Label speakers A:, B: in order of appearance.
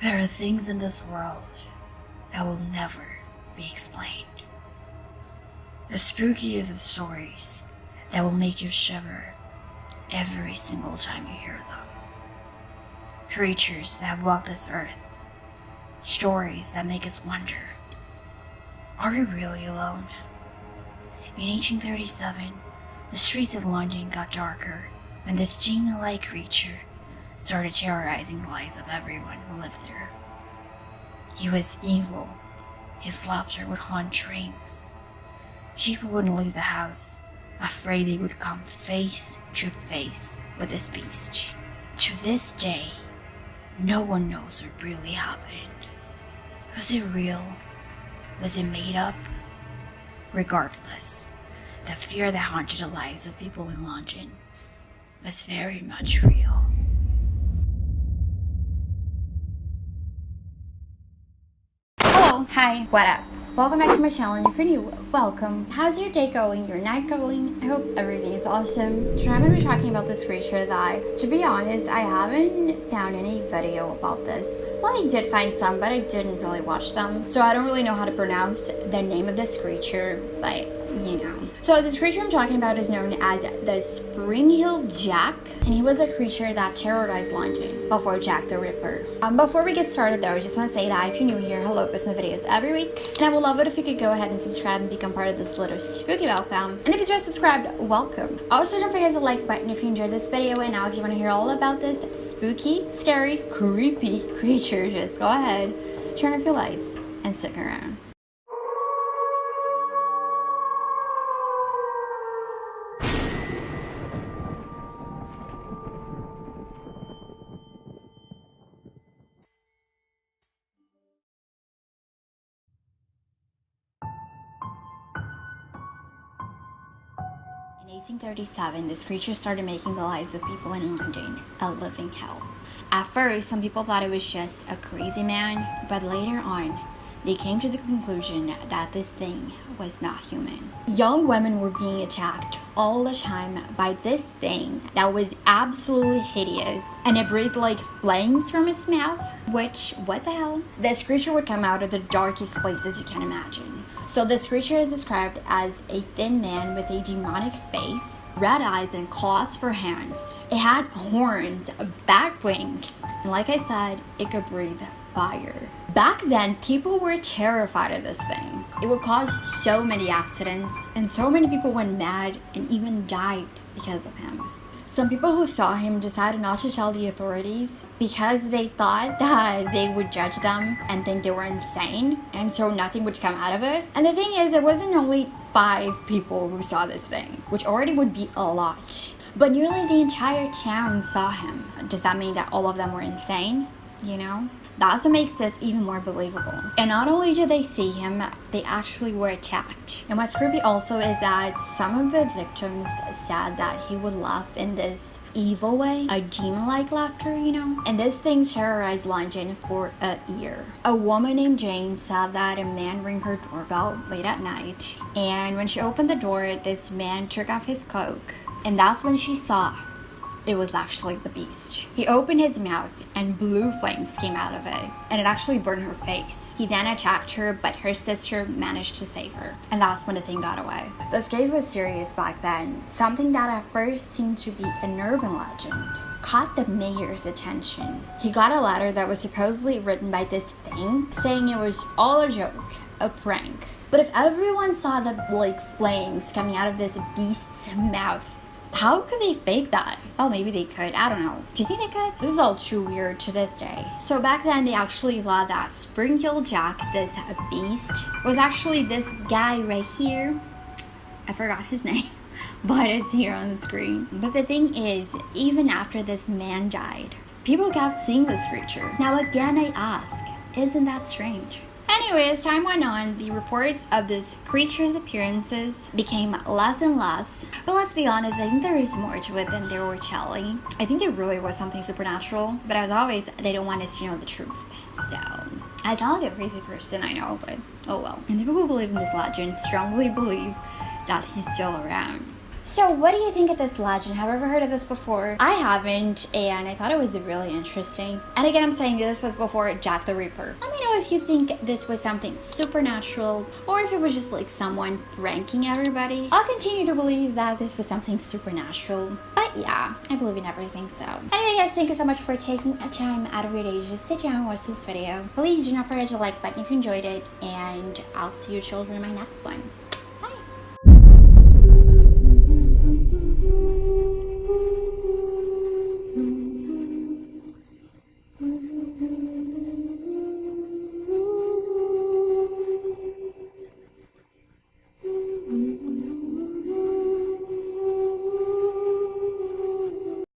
A: There are things in this world that will never be explained. The spookiest of stories that will make you shiver every single time you hear them. Creatures that have walked this earth. Stories that make us wonder, are we really alone? In 1837, the streets of London got darker when this demon-like creature started terrorizing the lives of everyone who lived there. He was evil. His laughter would haunt dreams. People wouldn't leave the house, afraid they would come face to face with this beast. To this day, no one knows what really happened. Was it real? Was it made up? Regardless, the fear that haunted the lives of people in London was very much real.
B: Hello, hi, what up? Welcome back to my channel, and if you're new, welcome. How's your day going, your night going? I hope everything is awesome. Today I'm going to be talking about this creature that, to be honest, I haven't found any video about this. Well, I did find some, but I didn't really watch them. So I don't really know how to pronounce the name of this creature, but you know. So this creature I'm talking about is known as the Spring-Heeled Jack, and he was a creature that terrorized London before Jack the Ripper. Before we get started though, I just want to say that if you're new here, hello, post my videos every week, and I would love it if you could go ahead and subscribe and become part of this little spooky bell fam. And if you just subscribed, welcome. Also, don't forget to like button if you enjoyed this video, and now if you want to hear all about this spooky, scary, creepy creature, just go ahead, turn off your lights, and stick around. In 1837, this creature started making the lives of people in London a living hell. At first, some people thought it was just a crazy man, but later on, they came to the conclusion that this thing was not human. Young women were being attacked all the time by this thing that was absolutely hideous, and it breathed like flames from its mouth, which, what the hell? This creature would come out of the darkest places you can imagine. So this creature is described as a thin man with a demonic face, red eyes and claws for hands. It had horns, bat wings, and like I said, it could breathe fire. Back then, people were terrified of this thing. It would cause so many accidents, and so many people went mad and even died because of him. Some people who saw him decided not to tell the authorities because they thought that they would judge them and think they were insane, and so nothing would come out of it. And the thing is, it wasn't only 5 people who saw this thing, which already would be a lot, but nearly the entire town saw him. Does that mean that all of them were insane? You know? That's what makes this even more believable. And not only did they see him, they actually were attacked. And what's creepy also is that some of the victims said that he would laugh in this evil way, a demon-like laughter, you know? And this thing terrorized London for a year. A woman named Jane said that a man rang her doorbell late at night, and when she opened the door, this man took off his cloak, and that's when she saw it was actually the beast. He opened his mouth and blue flames came out of it, and it actually burned her face. He then attacked her, but her sister managed to save her, and that's when the thing got away. This case was serious back then. Something that at first seemed to be an urban legend caught the mayor's attention. He got a letter that was supposedly written by this thing, saying it was all a joke, a prank. But if everyone saw the flames coming out of this beast's mouth, how could they fake that? Oh, maybe they could. I don't know. Do you think they could? This is all too weird to this day. So back then, they actually thought that Spring-Heeled Jack, this beast, was actually this guy right here. I forgot his name, but it's here on the screen. But the thing is, even after this man died, people kept seeing this creature. Now again, I ask, isn't that strange? Anyway, as time went on, the reports of this creature's appearances became less and less. But let's be honest, I think there is more to it than they were telling. I think it really was something supernatural, but as always, they don't want us to know the truth. So, I sound like a crazy person, I know, but oh well. And people who believe in this legend strongly believe that he's still around. So what do you think of this legend? Have you ever heard of this before? I haven't, and I thought it was really interesting. And again, I'm saying this was before Jack the Ripper. Let me know if you think this was something supernatural or if it was just like someone pranking everybody. I'll continue to believe that this was something supernatural. But yeah, I believe in everything, so. Anyway guys, thank you so much for taking a time out of your day to just sit down and watch this video. Please do not forget to like button if you enjoyed it, and I'll see you children in my next one.